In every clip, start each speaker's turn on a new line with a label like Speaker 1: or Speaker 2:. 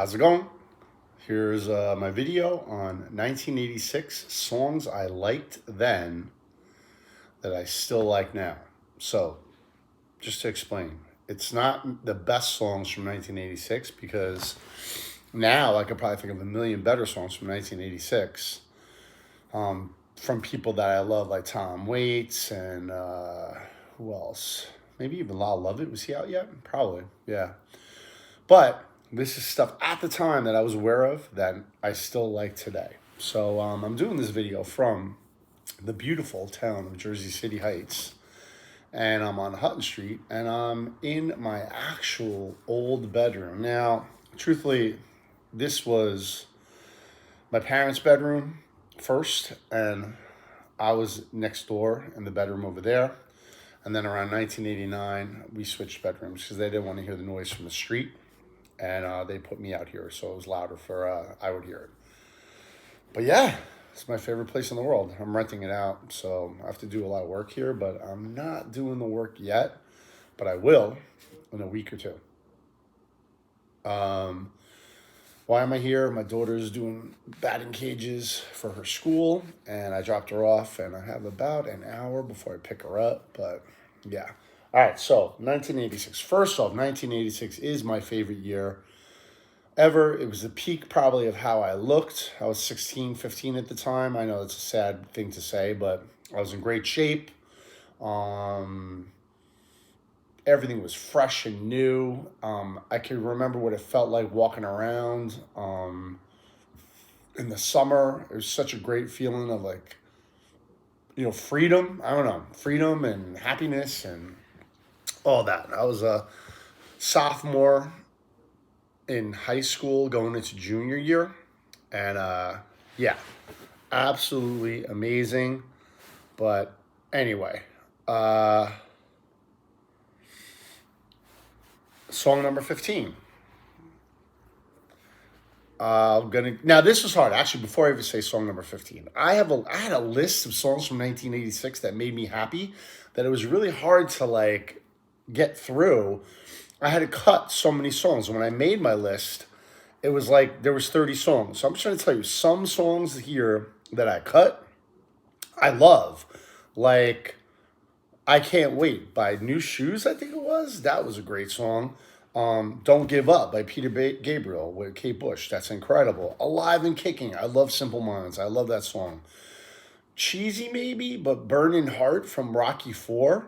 Speaker 1: How's it going? Here's my video on 1986 songs I liked then that I still like now. So, just to explain, it's not the best songs from 1986 because now I could probably think of a million better songs from 1986 from people that I love, like Tom Waits and who else? Maybe even Lyle Lovett. Was he out yet? Probably, yeah. But this is stuff at the time that I was aware of that I still like today. So I'm doing this video from the beautiful town of Jersey City Heights. And I'm on Hutton Street and I'm in my actual old bedroom. Now, truthfully, this was my parents' bedroom first, and I was next door in the bedroom over there. And then around 1989, we switched bedrooms because they didn't want to hear the noise from the street. And they put me out here, so it was louder for I would hear it. But yeah, it's my favorite place in the world. I'm renting it out, so I have to do a lot of work here, but I'm not doing the work yet, but I will in a week or two. Why am I here? My daughter's doing batting cages for her school, and I dropped her off, and I have about an hour before I pick her up, but yeah. All right, so 1986. First off, 1986 is my favorite year ever. It was the peak probably of how I looked. I was 16, 15 at the time. I know that's a sad thing to say, but I was in great shape. Everything was fresh and new. I can remember what it felt like walking around in the summer. It was such a great feeling of like, freedom. I don't know, freedom and happiness and all that. I was a sophomore in high school going into junior year. And yeah, absolutely amazing. But anyway, song number 15. Now this was hard actually. Before I even say song number 15, I had a list of songs from 1986 that made me happy. That it was really hard to like get through. I had to cut so many songs. When I made my list, it was like there was 30 songs. So I'm just trying to tell you some songs here that I cut, I love. Like I Can't Wait by New Shoes, I think it was. That was a great song. Don't Give Up by Peter Gabriel with Kate Bush. That's incredible. Alive and Kicking. I love Simple Minds. I love that song. Cheesy maybe, but Burning Heart from Rocky 4.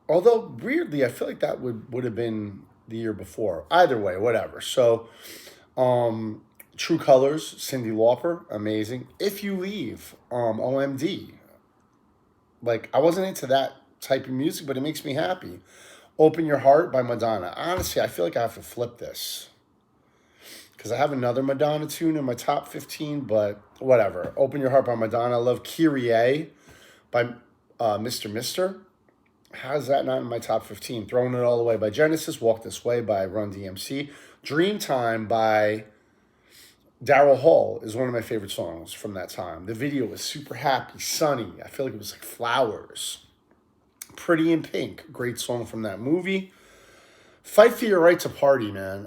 Speaker 1: Although weirdly, I feel like that would have been the year before. Either way, whatever. So, True Colors, Cyndi Lauper, amazing. If You Leave, OMD. Like I wasn't into that type of music, but it makes me happy. Open Your Heart by Madonna. Honestly, I feel like I have to flip this because I have another Madonna tune in my top 15, but whatever. Open Your Heart by Madonna. I love Kyrie by Mr. Mister. How's that not in my top 15? Throwing It All Away by Genesis. Walk This Way by Run DMC. Dreamtime by Daryl Hall is one of my favorite songs from that time. The video was super happy, sunny. I feel like it was like flowers. Pretty in Pink, great song from that movie. Fight for Your Right to Party, man.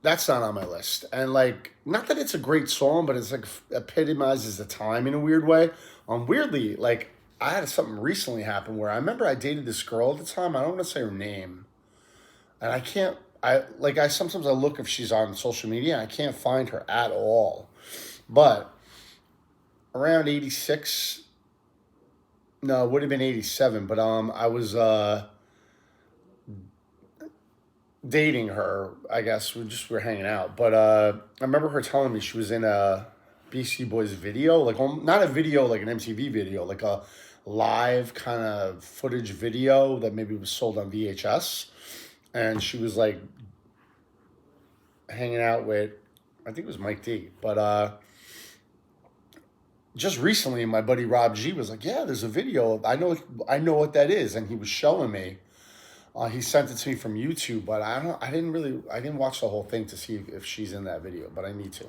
Speaker 1: That's not on my list. And like, not that it's a great song, but it's like epitomizes the time in a weird way. Weirdly, like I had something recently happen where I remember I dated this girl at the time. I don't want to say her name, and I can't. I sometimes I look if she's on social media and I can't find her at all. But around 86. No, it would have been 87, but I was dating her, I guess. We were hanging out. But I remember her telling me she was in a BC Boys video, like not a video like an MTV video, like a live kind of footage video that maybe was sold on VHS. And she was like hanging out with, I think it was Mike D. But just recently, my buddy Rob G was like, "Yeah, there's a video. I know what that is," and he was showing me. He sent it to me from YouTube, but I didn't watch the whole thing to see if she's in that video, but I need to.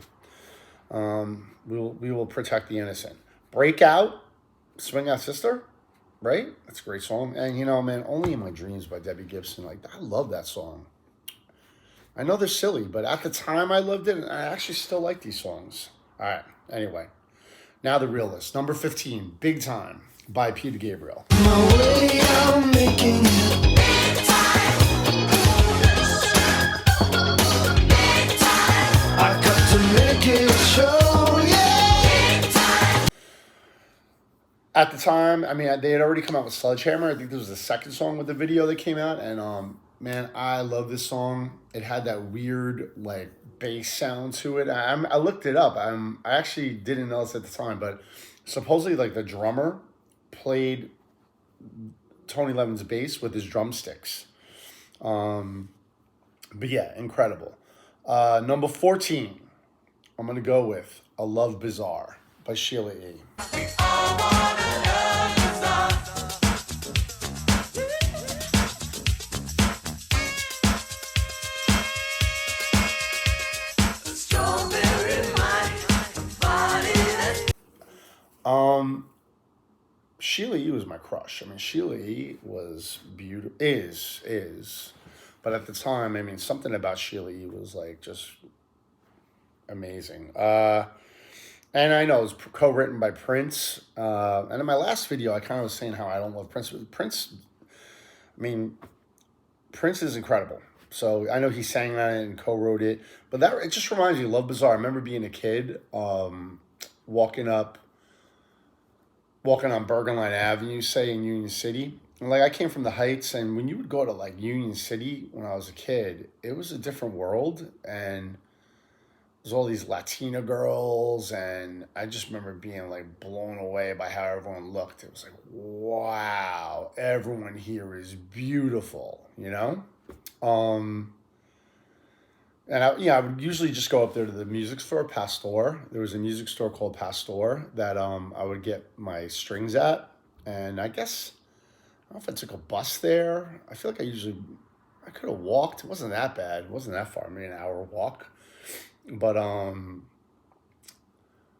Speaker 1: We will protect the innocent. Breakout, Swing Out Sister, right? That's a great song. And man, Only in My Dreams by Debbie Gibson. Like I love that song. I know they're silly, but at the time I loved it, and I actually still like these songs. All right, anyway. Now the real list. Number 15, Big Time by Peter Gabriel.
Speaker 2: My way, I'm making it. I got to make it show, yeah.
Speaker 1: At the time, I mean, they had already come out with Sledgehammer. I think this was the second song with the video that came out. And man, I love this song. It had that weird, like, bass sound to it. I looked it up. I actually didn't notice at the time, but supposedly, like, the drummer played Tony Levin's bass with his drumsticks. But yeah, incredible. Number 14, I'm going to go with A Love Bizarre by Sheila E. Sheila E. was my crush. I mean, Sheila E. was beautiful, is. But at the time, I mean, something about Sheila E. was like just amazing. And I know it was co-written by Prince. And in my last video, I kind of was saying how I don't love Prince. But Prince, I mean, Prince is incredible. So I know he sang on it and co-wrote it. But that it just reminds me of Love Bizarre. I remember being a kid, walking on Bergen Line Avenue, say, in Union City. And, like, I came from the Heights, and when you would go to, like, Union City when I was a kid, it was a different world, and there's all these Latina girls, and I just remember being, like, blown away by how everyone looked. It was like, wow, everyone here is beautiful, you know? And I would usually just go up there to the music store, Pastor. There was a music store called Pastor that I would get my strings at. And I guess, I don't know if I took a bus there. I feel like I could have walked. It wasn't that bad. It wasn't that far, maybe an hour walk. But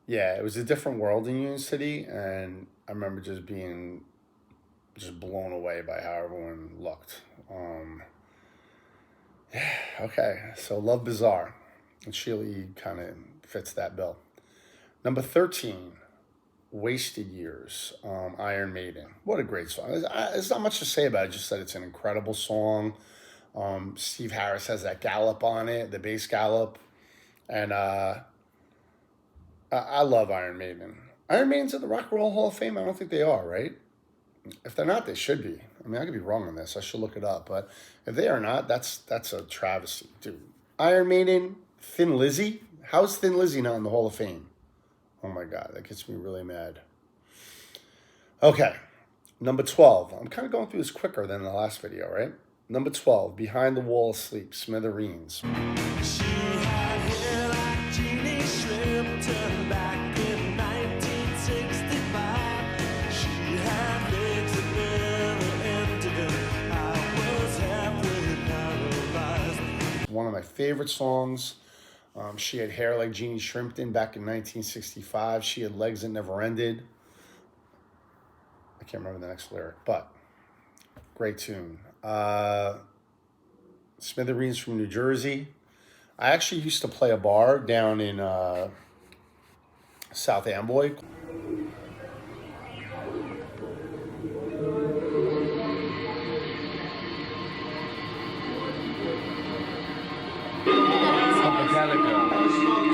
Speaker 1: yeah, it was a different world in Union City. And I remember just being blown away by how everyone looked. Yeah, okay, so Love Bizarre. And Sheila E. kind of fits that bill. Number 13, Wasted Years, Iron Maiden. What a great song. There's not much to say about it, just that it's an incredible song. Steve Harris has that gallop on it, the bass gallop. And I love Iron Maiden. Iron Maiden's in the Rock and Roll Hall of Fame? I don't think they are, right? If they're not, they should be. I mean, I could be wrong on this. I should look it up. But if they are not, that's a travesty, dude. Iron Maiden, Thin Lizzy. How's Thin Lizzy not in the Hall of Fame? Oh, my God. That gets me really mad. Okay. Number 12. I'm kind of going through this quicker than the last video, right? Number 12, Behind the Wall of Sleep, Smithereens.
Speaker 2: She had hair like Jeannie Shrimp, turned back in 1965. She had legs that never ended. I was halfway paralyzed.
Speaker 1: One of my favorite songs. She had hair like Jeannie Shrimpton back in 1965. She had legs that never ended. I can't remember the next lyric, but great tune. Smithereens from New Jersey. I actually used to play a bar down in South Amboy.
Speaker 3: The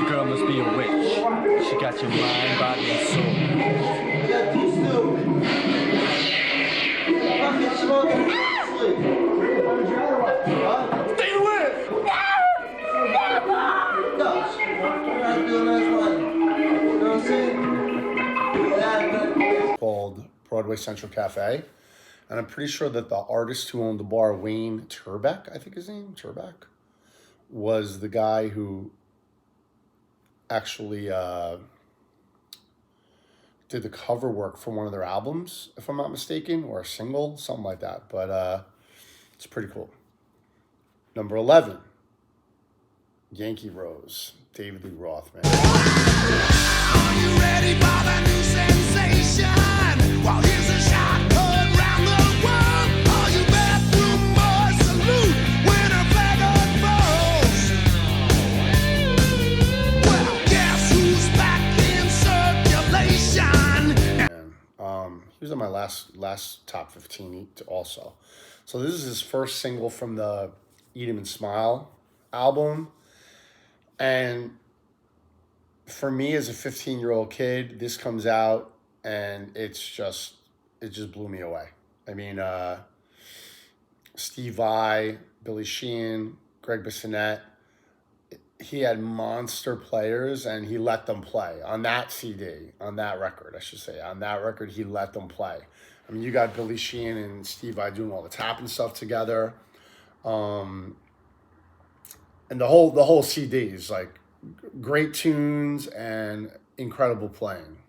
Speaker 3: girl must be a witch. She got your mind, body, and soul. Stay away!
Speaker 1: Called Broadway Central Cafe. And I'm pretty sure that the artist who owned the bar, Wayne Turbeck, I think his name, Turbeck, was the guy who actually did the cover work for one of their albums, if I'm not mistaken, or a single, something like that. But it's pretty cool. Number 11, Yankee Rose, David Lee Roth, man.
Speaker 2: Are you ready for the new sensation? Well, here's a shot heard round the world. All you bathroom boys salute when a flag unfolds.
Speaker 1: He was on my last top 15 also. So this is his first single from the Eat 'Em and Smile album. And for me as a 15-year-old kid, this comes out and it just blew me away. I mean, Steve Vai, Billy Sheehan, Greg Bissonette, he had monster players and he let them play on that CD, on that record, I should say. On that record, he let them play. I mean, you got Billy Sheehan and Steve Vai doing all the tapping stuff together. And the whole CD is like great tunes and incredible playing.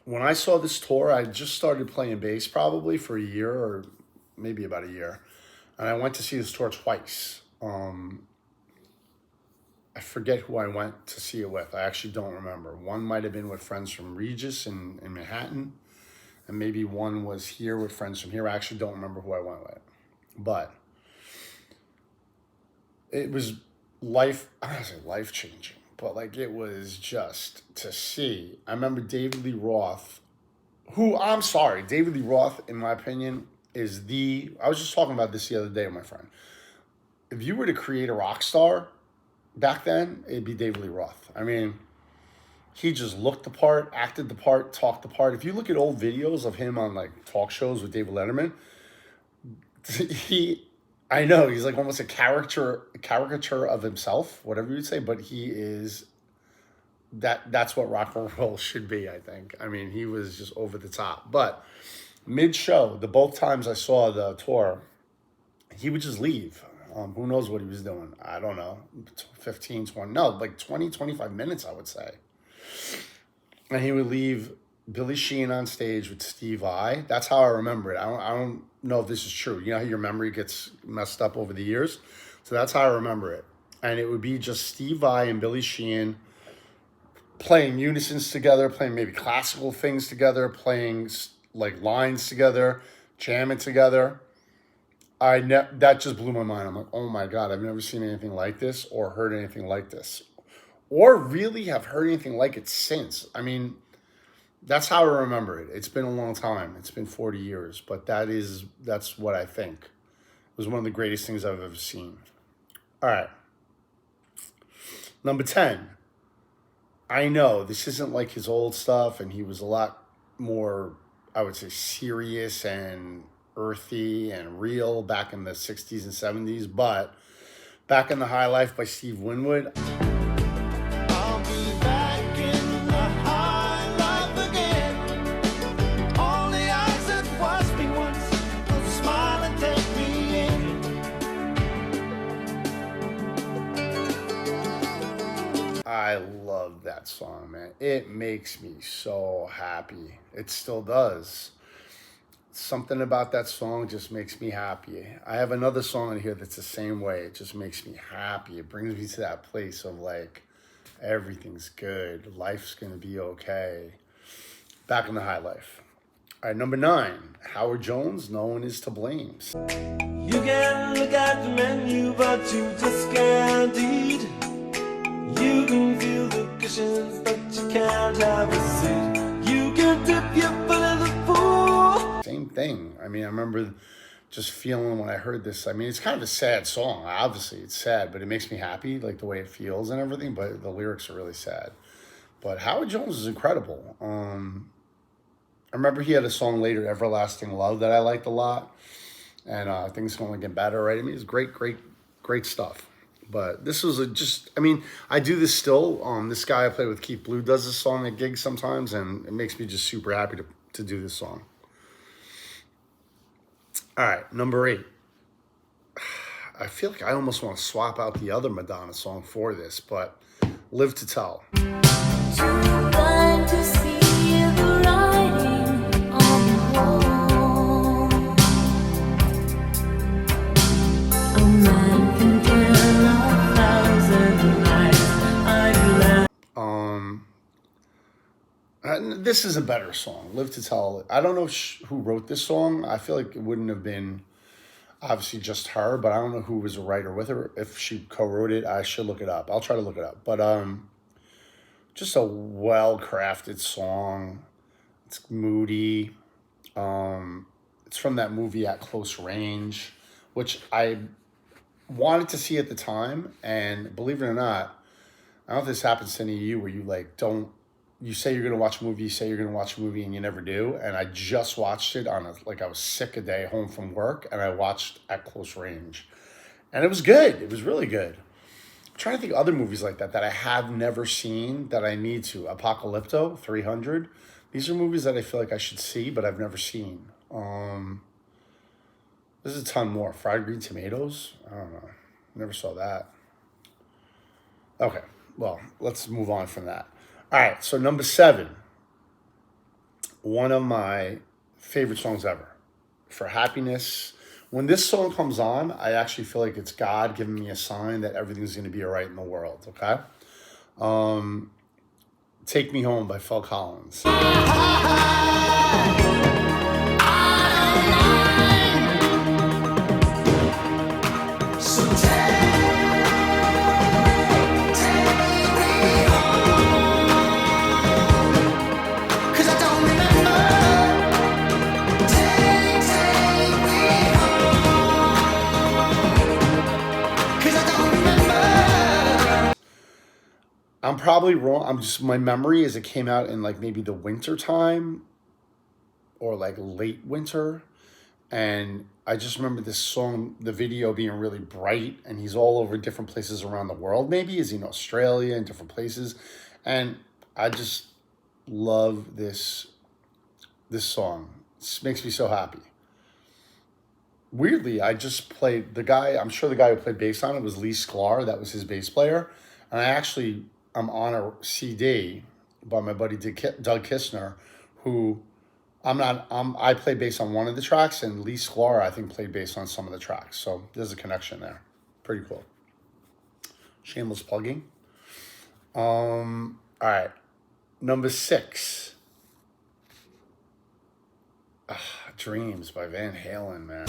Speaker 1: When I saw this tour, I just started playing bass probably for a year or maybe about a year. And I went to see this tour twice. I forget who I went to see it with. I actually don't remember. One might have been with friends from Regis in Manhattan. And maybe one was here with friends from here. I actually don't remember who I went with. But it was I don't say life-changing, but like it was just to see. I remember David Lee Roth, David Lee Roth, in my opinion, is I was just talking about this the other day with my friend. If you were to create a rock star back then, it'd be David Lee Roth. I mean, he just looked the part, acted the part, talked the part. If you look at old videos of him on like talk shows with David Letterman, I know he's like almost a caricature of himself, whatever you'd say, but he is that's what rock and roll should be, I think. I mean, he was just over the top. But mid-show, the both times I saw the tour, he would just leave. Who knows what he was doing? I don't know. 15, 20, no, like 20, 25 minutes, I would say. And he would leave Billy Sheehan on stage with Steve Vai. That's how I remember it. I don't know if this is true. You know how your memory gets messed up over the years? So that's how I remember it. And it would be just Steve Vai and Billy Sheehan playing unisons together, playing maybe classical things together, playing like lines together, jamming together. That just blew my mind. I'm like, oh my God, I've never seen anything like this or heard anything like this. Or really have heard anything like it since. I mean, that's how I remember it. It's been a long time. It's been 40 years. But that's what I think. It was one of the greatest things I've ever seen. All right. Number 10. I know this isn't like his old stuff, and he was a lot more, I would say, serious and earthy and real back in the 60s and 70s, but Back in the High Life by Steve Winwood.
Speaker 2: I'll be back in the high life again. All the eyes that watched me once will smile and take me in.
Speaker 1: I love that song, man. It makes me so happy. It still does. Something about that song just makes me happy. I have another song in here that's the same way. It just makes me happy. It brings me to that place of like, everything's good. Life's going to be okay. Back in the High Life. All right, number 9. Howard Jones, No One Is to Blame.
Speaker 4: You can look at the menu, but you just can't eat. You can feel the cushions, but you can't have a seat. You can dip your foot in the pool.
Speaker 1: Same thing. I mean, I remember just feeling when I heard this. I mean, it's kind of a sad song. Obviously, it's sad, but it makes me happy, like the way it feels and everything. But the lyrics are really sad. But Howard Jones is incredible. I remember he had a song later, Everlasting Love, that I liked a lot. And I think it's going to get better, right? I mean, it's great stuff. But this was I do this still. This guy I play with, Keith Blue, does this song at gigs sometimes, and it makes me just super happy to do this song. All right, number 8. I feel like I almost want to swap out the other Madonna song for this, but Live to Tell.
Speaker 5: Too blind to see the writing on the wall. A man can tell 1,000 lies I've
Speaker 1: This is a better song, Live to Tell. I don't know who wrote this song. I feel like it wouldn't have been obviously just her, but I don't know who was a writer with her. If she co-wrote it, I should look it up. I'll try to look it up. But just a well-crafted song. It's moody. It's from that movie At Close Range, which I wanted to see at the time. And believe it or not, I don't know if this happens to any of you where you like don't, you say you're going to watch a movie, you say you're going to watch a movie and you never do. And I just watched it on I was sick a day home from work and I watched At Close Range. And it was good. It was really good. I'm trying to think of other movies like that I have never seen that I need to. Apocalypto, 300. These are movies that I feel like I should see, but I've never seen. There's a ton more. Fried Green Tomatoes. I don't know. Never saw that. Okay. Well, let's move on from that. All right. So number 7. One of my favorite songs ever. For Happiness. When this song comes on, I actually feel like it's God giving me a sign that everything's going to be all right in the world. Okay. Take Me Home by Phil Collins. I'm probably wrong. My memory is it came out in like maybe the winter time or like late winter. And I just remember this song, the video being really bright, and he's all over different places around the world. Maybe is he in Australia and different places. And I just love this song. It makes me so happy. Weirdly, I just played I'm sure the guy who played bass on it was Lee Sklar. That was his bass player. And I'm on a CD by my buddy Doug Kistner, who I play bass on one of the tracks, and Lee Sklar, I think, played bass on some of the tracks. So there's a connection there. Pretty cool. Shameless plugging. All right. Number 6. Dreams by Van Halen, man.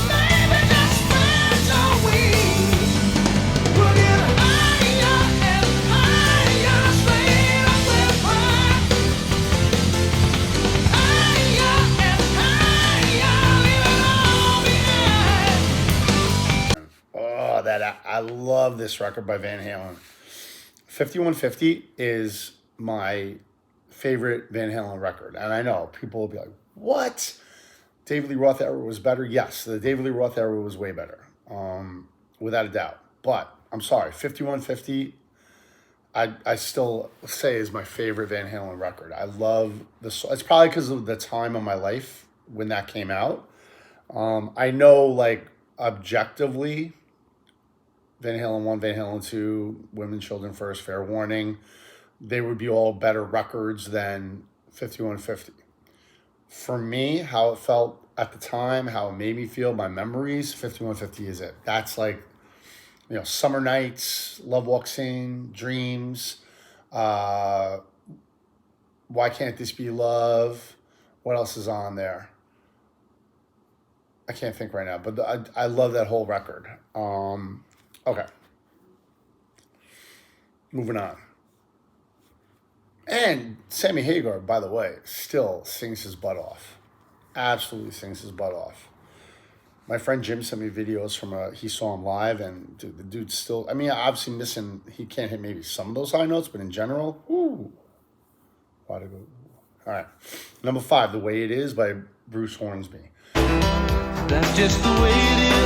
Speaker 1: I love this record by Van Halen. 5150 is my favorite Van Halen record. And I know people will be like, what? David Lee Roth era was better? Yes, the David Lee Roth era was way better, without a doubt. But I'm sorry, 5150, I still say is my favorite Van Halen record. I love the song. It's probably because of the time of my life when that came out. I know, like, objectively, Van Halen 1, Van Halen 2, Women, Children First, Fair Warning, they would be all better records than 5150. For me, how it felt at the time, how it made me feel, my memories, 5150 is it. That's like, Summer Nights, Love Walks In, Dreams, Why Can't This Be Love? What else is on there? I can't think right now, but I love that whole record. Okay. Moving on. And Sammy Hagar, by the way, still sings his butt off. Absolutely sings his butt off. My friend Jim sent me videos from he saw him live, and dude, the dude's still, obviously missing, he can't hit maybe some of those high notes, but in general, ooh. Why to go? All right. Number 5, The Way It Is by Bruce Hornsby.
Speaker 4: That's just the way it is.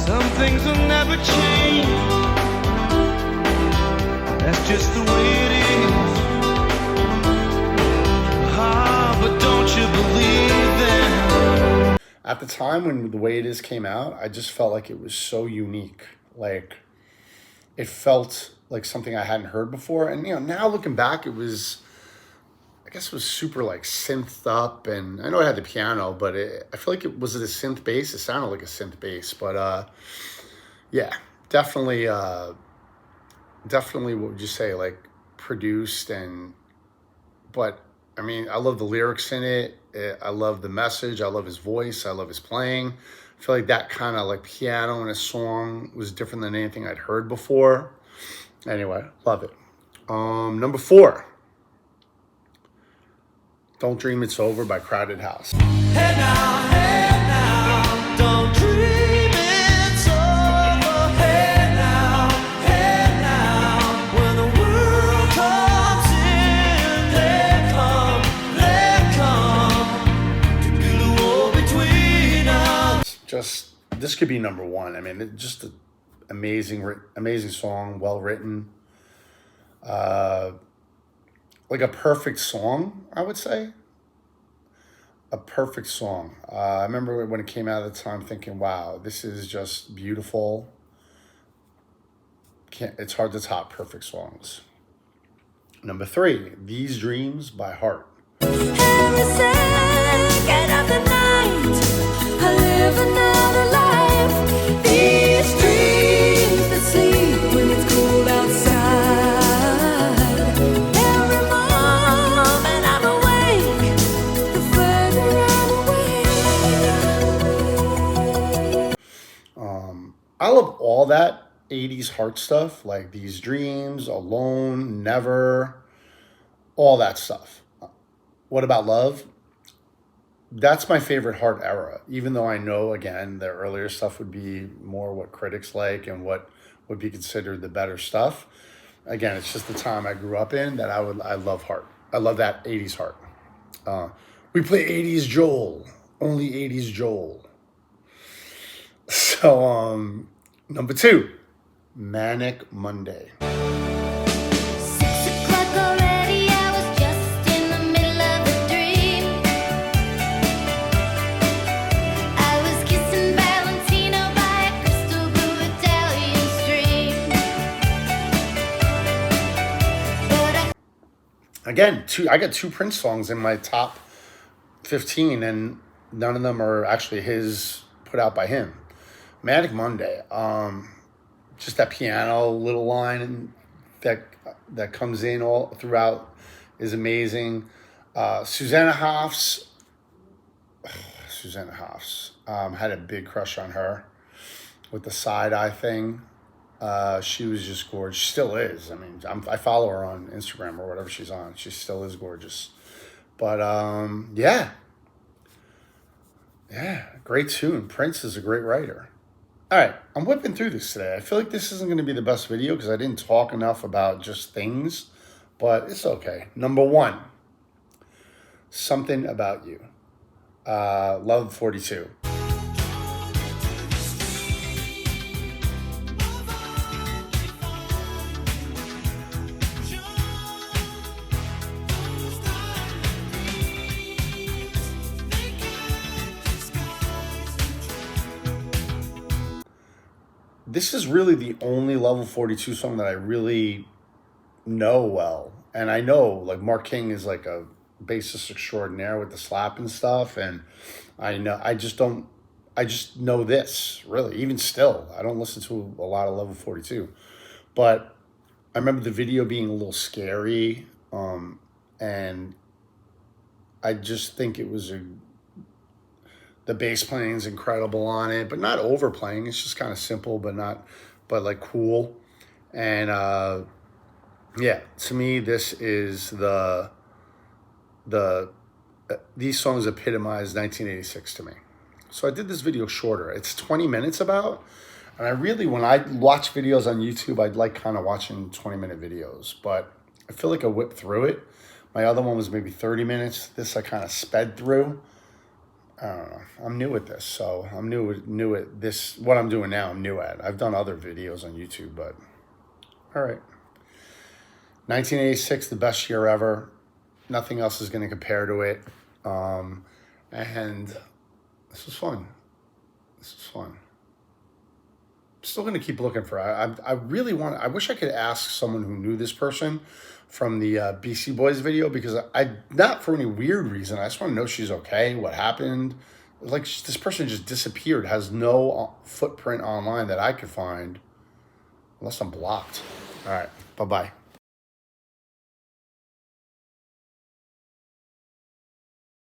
Speaker 4: Some things will never change. That's just the way it is. But don't you believe that?
Speaker 1: At the time when The Way It Is came out, I just felt like it was so unique. Like, it felt like something I hadn't heard before. And, now looking back, it was super like synthed up, and I know it had the piano, but I feel like was it a synth bass? It sounded like a synth bass, but yeah, definitely what would you say, like produced, but I love the lyrics in it. I love the message. I love his voice. I love his playing. I feel like that kind of like piano in a song was different than anything I'd heard before. Anyway, love it. Number 4, Don't Dream It's Over by Crowded House.
Speaker 2: Hey now, don't dream it's over. Hey now, when the world comes in, they come to build a wall between us.
Speaker 1: Just, this could be number 1. I mean, just an amazing song, well written. Like a perfect song, I would say. A perfect song. I remember when it came out at the time thinking, wow, this is just beautiful. It's hard to top perfect songs. Number 3, These Dreams by Heart.
Speaker 5: Every second of the night, I live another life. These dreams that sleep when it's cold outside. Every moment I'm awake, the further I'm away.
Speaker 1: I love all that 80s Heart stuff, like These Dreams, Alone, Never, all that stuff. What About Love? That's my favorite Heart era, even though I know, again, the earlier stuff would be more what critics like and what would be considered the better stuff. Again, it's just the time I grew up in that I love Heart. I love that 80s Heart. We play 80s Joel, only 80s Joel. So, number 2, Manic Monday.
Speaker 5: 6 o'clock already, I was just in the middle of a dream. I was kissing Valentino by a crystal blue Italian stream. But
Speaker 1: Again, I got 2 Prince songs in my top 15, and none of them are actually put out by him. Manic Monday, just that piano little line that comes in all throughout is amazing. Susanna Hoffs, had a big crush on her with the side eye thing. She was just gorgeous. She still is. I mean, I follow her on Instagram or whatever she's on. She still is gorgeous. But yeah, great tune. Prince is a great writer. All right, I'm whipping through this today. I feel like this isn't going to be the best video because I didn't talk enough about just things, but it's okay. Number 1, Something About You. Love 42. This is really the only Level 42 song that I really know well. And I know, like, Mark King is like a bassist extraordinaire with the slap and stuff. And I just know this, really. Even still, I don't listen to a lot of Level 42. But I remember the video being a little scary. And I just think it was the bass playing is incredible on it, but not overplaying. It's just kind of simple, but like cool. And yeah, to me, this is these songs epitomize 1986 to me. So I did this video shorter. It's 20 minutes about, and I really, when I watch videos on YouTube, I'd like kind of watching 20-minute videos, but I feel like I whipped through it. My other one was maybe 30 minutes. This I kind of sped through. I don't know. I'm new at this, so I'm new at this. What I'm doing now, I'm new at. I've done other videos on YouTube, but all right. 1986, the best year ever. Nothing else is going to compare to it. And this was fun. I'm still going to keep looking for it. I really want. I wish I could ask someone who knew this person from the BC Boys video, because not for any weird reason. I just want to know she's okay, what happened. Like, this person just disappeared, has no footprint online that I could find, unless I'm blocked. All right, bye-bye.